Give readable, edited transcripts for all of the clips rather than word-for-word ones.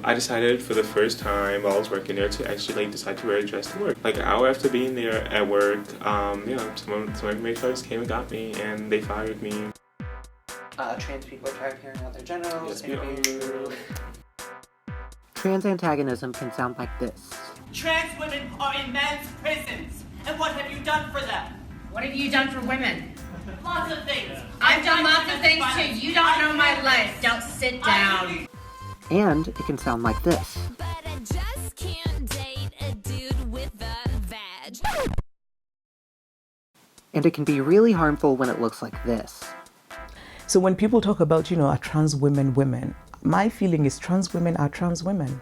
I decided for the first time while I was working there to actually decide to wear a dress to work. Like an hour after being there at work, some of my friends came and got me, and they fired me. Trans people are tired of hearing about their genitals. Yes, Trans antagonism can sound like this. Trans women are in men's prisons, and what have you done for them? What have you done for women? Lots of things. I've done lots of things too. You don't know my life. Don't sit down. And it can sound like this. But I just can't date a dude with a vag. And it can be really harmful when it looks like this. So when people talk about, are trans women, my feeling is trans women are trans women.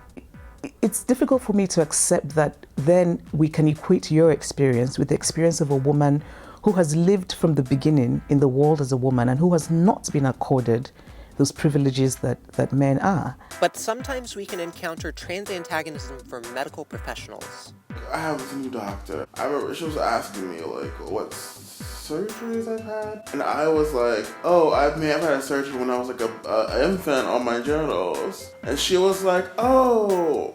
It's difficult for me to accept that then we can equate your experience with the experience of a woman who has lived from the beginning in the world as a woman and who has not been accorded those privileges that men are. But sometimes we can encounter trans antagonism from medical professionals. I have this new doctor. I remember she was asking me what surgeries I've had, and I was like, I may have had a surgery when I was an infant on my genitals, and she was like, so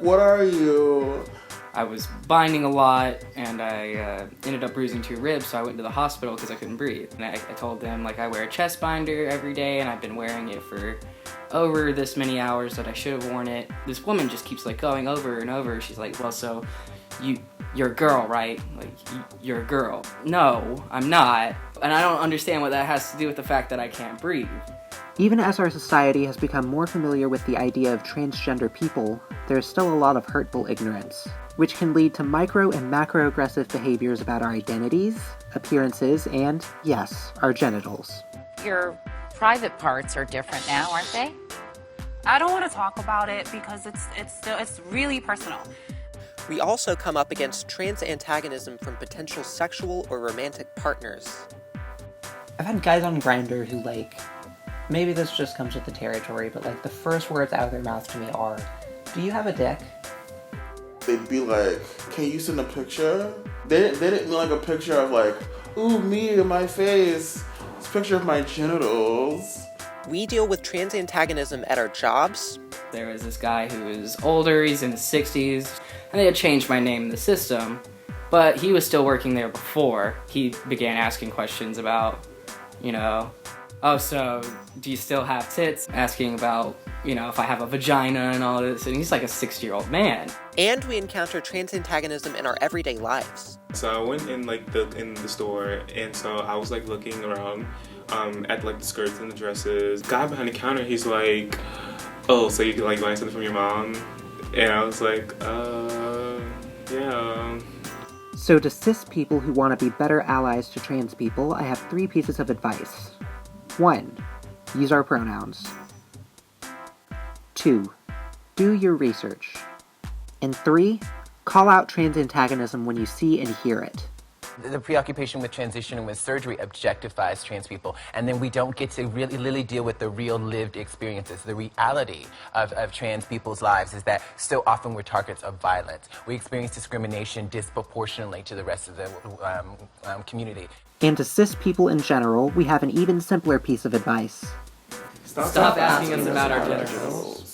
what are you? I was binding a lot, and I ended up bruising 2 ribs, so I went to the hospital because I couldn't breathe. And I told them, I wear a chest binder every day, and I've been wearing it for over this many hours that I should have worn it. This woman just keeps going over and over. She's like, well, so you're a girl, right? You're a girl. No, I'm not. And I don't understand what that has to do with the fact that I can't breathe. Even as our society has become more familiar with the idea of transgender people, there is still a lot of hurtful ignorance, which can lead to micro and macro-aggressive behaviors about our identities, appearances, and, yes, our genitals. Your private parts are different now, aren't they? I don't want to talk about it because it's really personal. We also come up against trans antagonism from potential sexual or romantic partners. I've had guys on Grindr who maybe this just comes with the territory, but the first words out of their mouth to me are, do you have a dick? They'd be like, can you send a picture? They didn't mean a picture of ooh, me and my face. It's a picture of my genitals. We deal with trans antagonism at our jobs. There was this guy who was older, he's in his 60s, and they had changed my name in the system, but he was still working there before. He began asking questions about, so do you still have tits? Asking about, if I have a vagina and all this, and he's a 60-year-old man. And we encounter trans antagonism in our everyday lives. So I went in in the store, and so I was looking around at the skirts and the dresses. Guy behind the counter, he's like, oh, so you buying something from your mom? And I was like, yeah. So to cis people who want to be better allies to trans people, I have 3 pieces of advice. 1. Use our pronouns. 2. Do your research. And 3. Call out trans antagonism when you see and hear it. The preoccupation with transition and with surgery objectifies trans people, and then we don't get to really deal with the real lived experiences. The reality of trans people's lives is that still often we're targets of violence. We experience discrimination disproportionately to the rest of the community. And to cis people in general, we have an even simpler piece of advice. Stop asking us about our genitals.